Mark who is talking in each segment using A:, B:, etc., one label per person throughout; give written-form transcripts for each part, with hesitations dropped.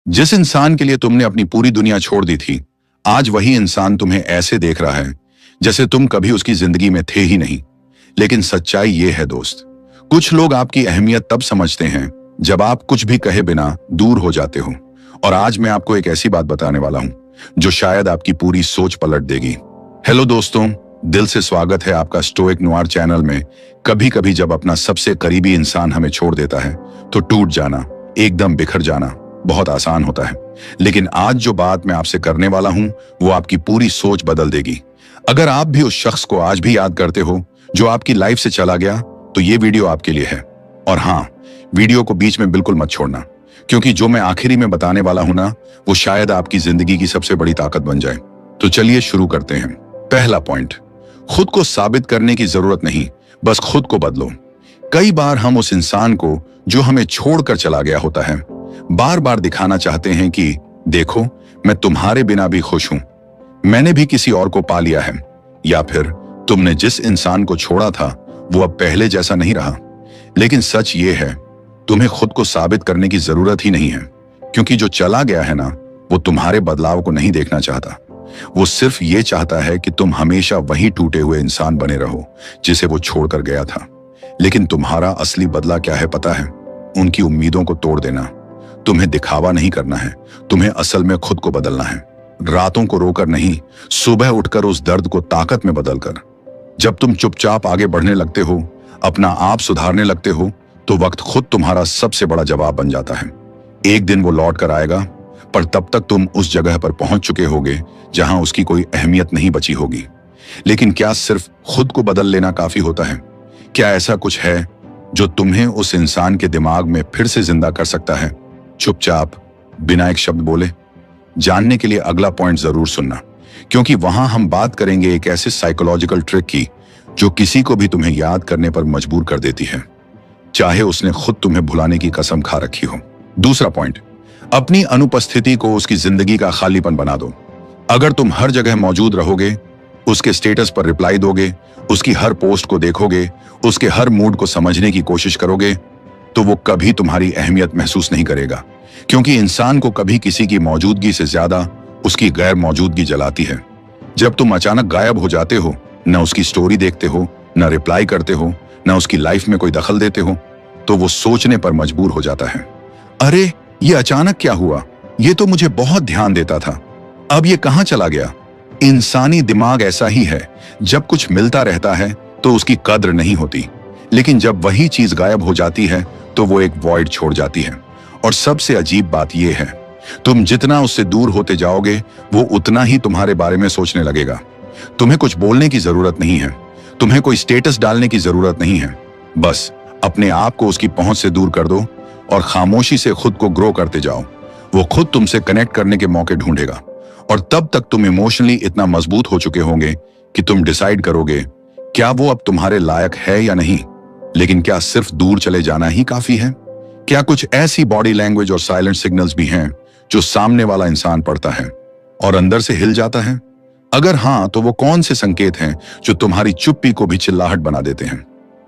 A: जिस इंसान के लिए तुमने अपनी पूरी दुनिया छोड़ दी थी, आज वही इंसान तुम्हें ऐसे देख रहा है जैसे तुम कभी उसकी जिंदगी में थे ही नहीं। लेकिन सच्चाई ये है दोस्त, कुछ लोग आपकी अहमियत तब समझते हैं जब आप कुछ भी कहे बिना दूर हो जाते हो। और आज मैं आपको एक ऐसी बात बताने वाला हूं जो शायद आपकी पूरी सोच पलट देगी। हेलो दोस्तों, दिल से स्वागत है आपका स्टोइक नुआर चैनल में। कभी कभी जब अपना सबसे करीबी इंसान हमें छोड़ देता है तो टूट जाना, एकदम बिखर जाना बहुत आसान होता है। लेकिन आज जो बात मैं आपसे करने वाला हूं वो आपकी पूरी सोच बदल देगी। अगर आप भी उस शख्स को आज भी याद करते हो जो आपकी लाइफ से चला गया, तो ये वीडियो आपके लिए है। और हाँ, वीडियो को बीच में बिल्कुल मत छोड़ना, क्योंकि जो मैं आखिरी में बताने वाला हूं ना, वो शायद आपकी जिंदगी की सबसे बड़ी ताकत बन जाए। तो चलिए शुरू करते हैं। पहला पॉइंट, खुद को साबित करने की जरूरत नहीं, बस खुद को बदलो। कई बार हम उस इंसान को जो हमें छोड़कर चला गया होता है बार बार दिखाना चाहते हैं कि देखो, मैं तुम्हारे बिना भी खुश हूं, मैंने भी किसी और को पा लिया है। या फिर तुमने जिस इंसान को छोड़ा था वो अब पहले जैसा नहीं रहा। लेकिन सच ये है, तुम्हें खुद को साबित करने की जरूरत ही नहीं है, क्योंकि जो चला गया है ना, वो तुम्हारे बदलाव को नहीं देखना चाहता। वो सिर्फ ये चाहता है कि तुम हमेशा वही टूटे हुए इंसान बने रहो जिसे वो छोड़कर गया था। लेकिन तुम्हारा असली बदला क्या है पता है? उनकी उम्मीदों को तोड़ देना। तुम्हें दिखावा नहीं करना है, तुम्हें असल में खुद को बदलना है। रातों को रोकर नहीं, सुबह उठकर उस दर्द को ताकत में बदलकर। जब तुम चुपचाप आगे बढ़ने लगते हो, अपना आप सुधारने लगते हो, तो वक्त खुद तुम्हारा सबसे बड़ा जवाब बन जाता है। एक दिन वो लौट कर आएगा, पर तब तक तुम उस जगह पर पहुंच चुके होगे जहां उसकी कोई अहमियत नहीं बची होगी। लेकिन क्या सिर्फ खुद को बदल लेना काफी होता है? क्या ऐसा कुछ है जो तुम्हें उस इंसान के दिमाग में फिर से जिंदा कर सकता है, चुपचाप, बिना एक शब्द बोले? जानने के लिए अगला पॉइंट जरूर सुनना, क्योंकि वहां हम बात करेंगे एक ऐसे साइकोलॉजिकल ट्रिक की जो किसी को भी तुम्हें याद करने पर मजबूर कर देती है, चाहे उसने खुद तुम्हें भुलाने की कसम खा रखी हो। दूसरा पॉइंट, अपनी अनुपस्थिति को उसकी जिंदगी का खालीपन बना दो। अगर तुम हर जगह मौजूद रहोगे, उसके स्टेटस पर रिप्लाई दोगे, उसकी हर पोस्ट को देखोगे, उसके हर मूड को समझने की कोशिश करोगे, तो वो कभी तुम्हारी अहमियत महसूस नहीं करेगा। क्योंकि इंसान को कभी किसी की मौजूदगी से ज्यादा उसकी गैर मौजूदगी जलाती है। जब तुम अचानक गायब हो जाते हो, न उसकी स्टोरी देखते हो, न रिप्लाई करते हो, न उसकी लाइफ में कोई दखल देते हो, तो वो सोचने पर मजबूर हो जाता है, अरे ये अचानक क्या हुआ, ये तो मुझे बहुत ध्यान देता था, अब ये कहां चला गया। इंसानी दिमाग ऐसा ही है, जब कुछ मिलता रहता है तो उसकी कद्र नहीं होती, लेकिन जब वही चीज गायब हो जाती है तो वो एक वॉइड छोड़ जाती है। और सबसे अजीब बात यह है, तुम जितना उससे दूर होते जाओगे वो उतना ही तुम्हारे बारे में सोचने लगेगा। तुम्हें कुछ बोलने की जरूरत नहीं है, तुम्हें कोई स्टेटस डालने की जरूरत नहीं है, बस अपने आप को उसकी पहुंच से दूर कर दो और खामोशी से खुद को ग्रो करते जाओ। वो खुद तुमसे कनेक्ट करने के मौके ढूंढेगा, और तब तक तुम इमोशनली इतना मजबूत हो चुके होंगे कि तुम डिसाइड करोगे क्या वो अब तुम्हारे लायक है या नहीं। लेकिन क्या सिर्फ दूर चले जाना ही काफी है? क्या कुछ ऐसी बॉडी लैंग्वेज और साइलेंट सिग्नल्स भी हैं जो सामने वाला इंसान पढ़ता है और अंदर से हिल जाता है? अगर हाँ, तो वो कौन से संकेत हैं जो तुम्हारी चुप्पी को भी चिल्लाहट बना देते हैं?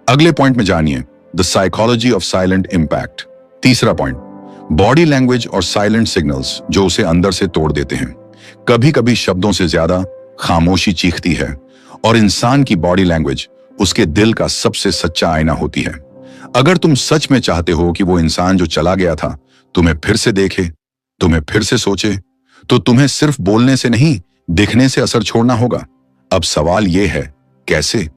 A: अगले पॉइंट में जानिए, the psychology of silent impact. तीसरा पॉइंट, बॉडी लैंग्वेज और साइलेंट सिग्नल्स जो उसे अंदर से तोड़ देते हैं। कभी कभी शब्दों से ज्यादा खामोशी चीखती है, और इंसान की बॉडी लैंग्वेज उसके दिल का सबसे सच्चा आईना होती है। अगर तुम सच में चाहते हो कि वो इंसान जो चला गया था तुम्हें फिर से देखे, तुम्हें फिर से सोचे, तो तुम्हें सिर्फ बोलने से नहीं, दिखने से असर छोड़ना होगा। अब सवाल यह है, कैसे?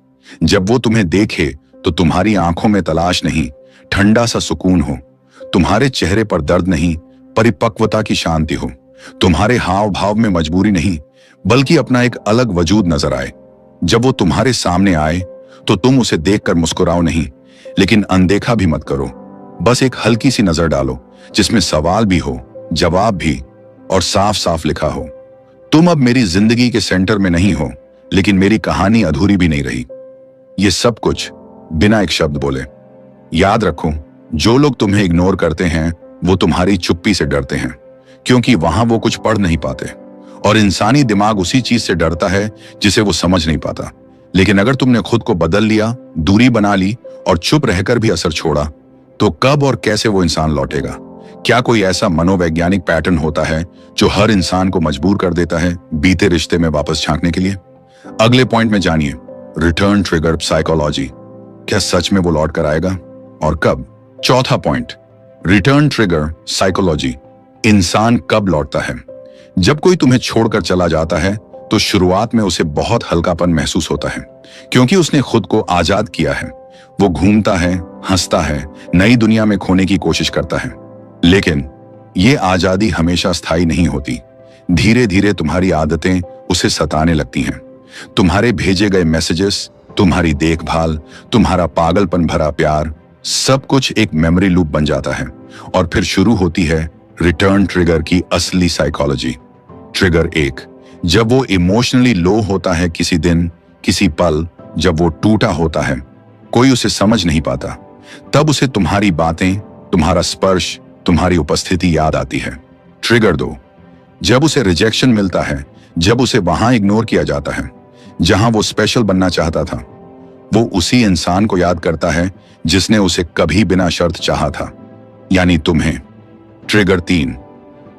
A: जब वो तुम्हें देखे तो तुम्हारी आंखों में तलाश नहीं, ठंडा सा सुकून हो, तुम्हारे चेहरे पर दर्द नहीं, परिपक्वता की शांति हो, तुम्हारे हाव भाव में मजबूरी नहीं, बल्कि अपना एक अलग वजूद नजर आए। जब वो तुम्हारे सामने आए तो तुम उसे देखकर मुस्कुराओ नहीं, लेकिन अनदेखा भी मत करो। बस एक हल्की सी नजर डालो जिसमें सवाल भी हो, जवाब भी, और साफ साफ लिखा हो, तुम अब मेरी जिंदगी के सेंटर में नहीं हो, लेकिन मेरी कहानी अधूरी भी नहीं रही। ये सब कुछ बिना एक शब्द बोले। याद रखो, जो लोग तुम्हें इग्नोर करते हैं वो तुम्हारी चुप्पी से डरते हैं, क्योंकि वहां वो कुछ पढ़ नहीं पाते। और इंसानी दिमाग उसी चीज से डरता है जिसे वो समझ नहीं पाता। लेकिन अगर तुमने खुद को बदल लिया, दूरी बना ली और चुप रहकर भी असर छोड़ा, तो कब और कैसे वो इंसान लौटेगा? क्या कोई ऐसा मनोवैज्ञानिक पैटर्न होता है जो हर इंसान को मजबूर कर देता है बीते रिश्ते में वापस झांकने के लिए? अगले पॉइंट में जानिए, रिटर्न ट्रिगर साइकोलॉजी। क्या सच में वो लौट कर आएगा और कब? चौथा पॉइंट, रिटर्न ट्रिगर साइकोलॉजी। इंसान कब लौटता है? जब कोई तुम्हें छोड़कर चला जाता है तो शुरुआत में उसे बहुत हल्कापन महसूस होता है, क्योंकि उसने खुद को आजाद किया है। वो घूमता है, हंसता है, नई दुनिया में खोने की कोशिश करता है। लेकिन ये आजादी हमेशा स्थायी नहीं होती। धीरे धीरे तुम्हारी आदतें उसे सताने लगती हैं। तुम्हारे भेजे गए मैसेजेस, तुम्हारी देखभाल, तुम्हारा पागलपन भरा प्यार, सब कुछ एक मेमोरी लूप बन जाता है। और फिर शुरू होती है रिटर्न ट्रिगर की असली साइकोलॉजी। ट्रिगर 1, जब वो इमोशनली लो होता है, किसी दिन, किसी पल, जब वो टूटा होता है, कोई उसे समझ नहीं पाता, तब उसे तुम्हारी बातें, तुम्हारा स्पर्श, तुम्हारी उपस्थिति याद आती है। ट्रिगर 2, जब उसे रिजेक्शन मिलता है, जब उसे वहां इग्नोर किया जाता है जहां वो स्पेशल बनना चाहता था। वो उसी इंसान को याद करता है जिसने उसे कभी बिना शर्त चाहा था, यानी तुम्हें। ट्रिगर 3,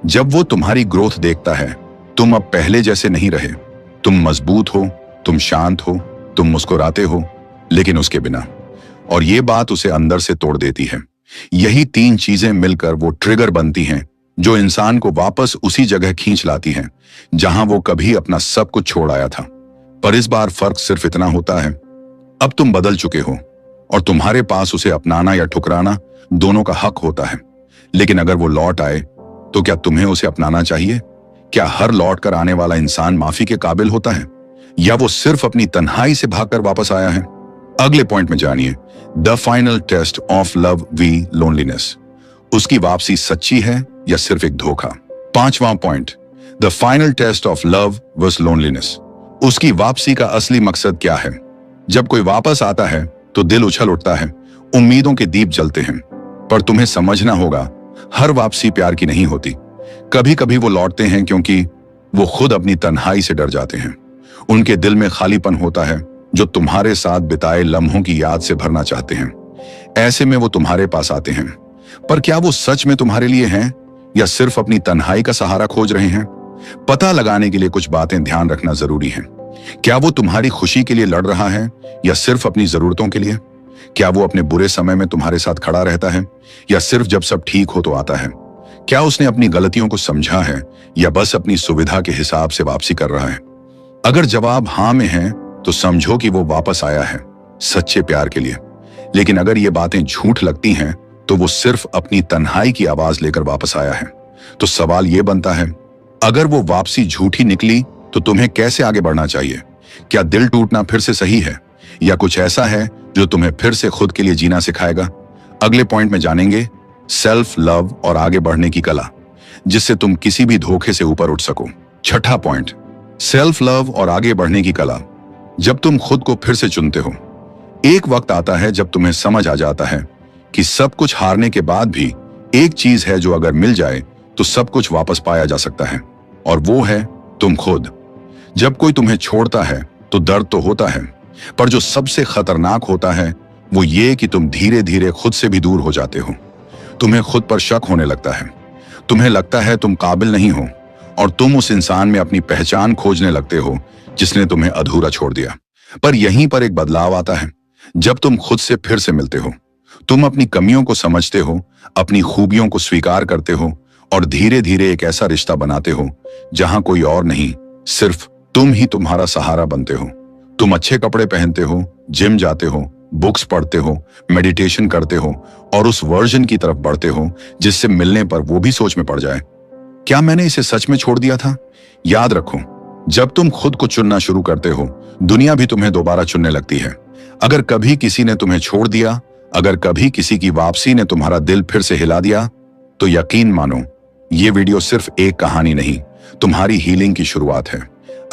A: जब वो तुम्हारी ग्रोथ देखता है, तुम अब पहले जैसे नहीं रहे, तुम मजबूत हो, तुम शांत हो, तुम मुस्कुराते हो, लेकिन उसके बिना। और ये बात उसे अंदर से तोड़ देती है। यही 3 चीजें मिलकर वो ट्रिगर बनती हैं जो इंसान को वापस उसी जगह खींच लाती हैं जहां वो कभी अपना सब कुछ छोड़ आया था। पर इस बार फर्क सिर्फ इतना होता है, अब तुम बदल चुके हो और तुम्हारे पास उसे अपनाना या ठुकराना दोनों का हक होता है। लेकिन अगर वो लौट आए तो क्या तुम्हें उसे अपनाना चाहिए? क्या हर लौट कर आने वाला इंसान माफी के काबिल होता है, या वो सिर्फ अपनी तन्हाई से भागकर वापस आया है? अगले पॉइंट में जानिए, the final test of love v loneliness. उसकी वापसी सच्ची है या सिर्फ एक धोखा? 5वां point, the final test of love versus loneliness. उसकी वापसी का असली मकसद क्या है? जब कोई वापस आता है तो दिल उछल उठता है, उम्मीदों के दीप जलते हैं। पर तुम्हें समझना होगा, हर वापसी प्यार की नहीं होती। कभी कभी वो लौटते हैं क्योंकि वो खुद अपनी तन्हाई से डर जाते हैं। उनके दिल में खालीपन होता है जो तुम्हारे साथ बिताए लम्हों की याद से भरना चाहते हैं। ऐसे में वो तुम्हारे पास आते हैं। पर क्या वो सच में तुम्हारे लिए हैं या सिर्फ अपनी तन्हाई का सहारा खोज रहे हैं? पता लगाने के लिए कुछ बातें ध्यान रखना जरूरी है। क्या वो तुम्हारी खुशी के लिए लड़ रहा है या सिर्फ अपनी जरूरतों के लिए? क्या वो अपने बुरे समय में तुम्हारे साथ खड़ा रहता है या सिर्फ जब सब ठीक हो तो आता है? क्या उसने अपनी गलतियों को समझा है या बस अपनी सुविधा के हिसाब से वापसी कर रहा है? अगर जवाब हाँ में है तो समझो कि वो वापस आया है सच्चे प्यार के लिए। लेकिन अगर ये बातें झूठ लगती हैं तो वो सिर्फ अपनी तन्हाई की आवाज लेकर वापस आया है। तो सवाल ये बनता है, अगर वो वापसी झूठी निकली तो तुम्हें कैसे आगे बढ़ना चाहिए? क्या दिल टूटना फिर से सही है या कुछ ऐसा है जो तुम्हें फिर से खुद के लिए जीना सिखाएगा? अगले पॉइंट में जानेंगे सेल्फ लव और आगे बढ़ने की कला, जिससे तुम किसी भी धोखे से ऊपर उठ सको। 6ठा पॉइंट, सेल्फ लव और आगे बढ़ने की कला। जब तुम खुद को फिर से चुनते हो, एक वक्त आता है जब तुम्हें समझ आ जाता है कि सब कुछ हारने के बाद भी एक चीज है जो अगर मिल जाए तो सब कुछ वापस पाया जा सकता है, और वो है तुम खुद। जब कोई तुम्हें छोड़ता है तो दर्द तो होता है, पर जो सबसे खतरनाक होता है वो ये कि तुम धीरे धीरे खुद से भी दूर हो जाते हो। तुम्हें खुद पर शक होने लगता है, तुम्हें लगता है तुम काबिल नहीं हो, और तुम उस इंसान में अपनी पहचान खोजने लगते हो जिसने तुम्हें अधूरा छोड़ दिया। पर यहीं पर एक बदलाव आता है। जब तुम खुद से फिर से मिलते हो, तुम अपनी कमियों को समझते हो, अपनी खूबियों को स्वीकार करते हो, और धीरे धीरे एक ऐसा रिश्ता बनाते हो जहां कोई और नहीं, सिर्फ तुम ही तुम्हारा सहारा बनते हो। तुम अच्छे कपड़े पहनते हो, जिम जाते हो, बुक्स पढ़ते हो, मेडिटेशन करते हो, और उस वर्जन की तरफ बढ़ते हो जिससे मिलने पर वो भी सोच में पड़ जाए, क्या मैंने इसे सच में छोड़ दिया था? याद रखो, जब तुम खुद को चुनना शुरू करते हो, दुनिया भी तुम्हें दोबारा चुनने लगती है। अगर कभी किसी ने तुम्हें छोड़ दिया, अगर कभी किसी की वापसी ने तुम्हारा दिल फिर से हिला दिया, तो यकीन मानो ये वीडियो सिर्फ एक कहानी नहीं, तुम्हारी हीलिंग की शुरुआत है।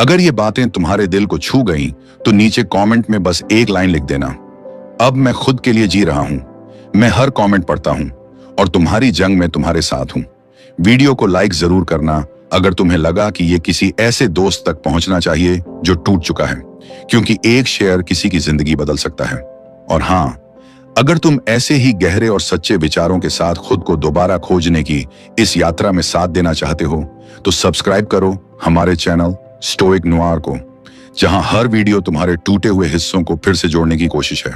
A: अगर ये बातें तुम्हारे दिल को छू गईं, तो नीचे कमेंट में बस एक लाइन लिख देना, अब मैं खुद के लिए जी रहा हूं। मैं हर कमेंट पढ़ता हूं और तुम्हारी जंग में तुम्हारे साथ हूं। वीडियो को लाइक जरूर करना अगर तुम्हें लगा कि ये किसी ऐसे दोस्त तक पहुंचना चाहिए जो टूट चुका है, क्योंकि एक शेयर किसी की जिंदगी बदल सकता है। और हाँ, अगर तुम ऐसे ही गहरे और सच्चे विचारों के साथ खुद को दोबारा खोजने की इस यात्रा में साथ देना चाहते हो तो सब्सक्राइब करो हमारे चैनल स्टोइक नुआर को, जहां हर वीडियो तुम्हारे टूटे हुए हिस्सों को फिर से जोड़ने की कोशिश है।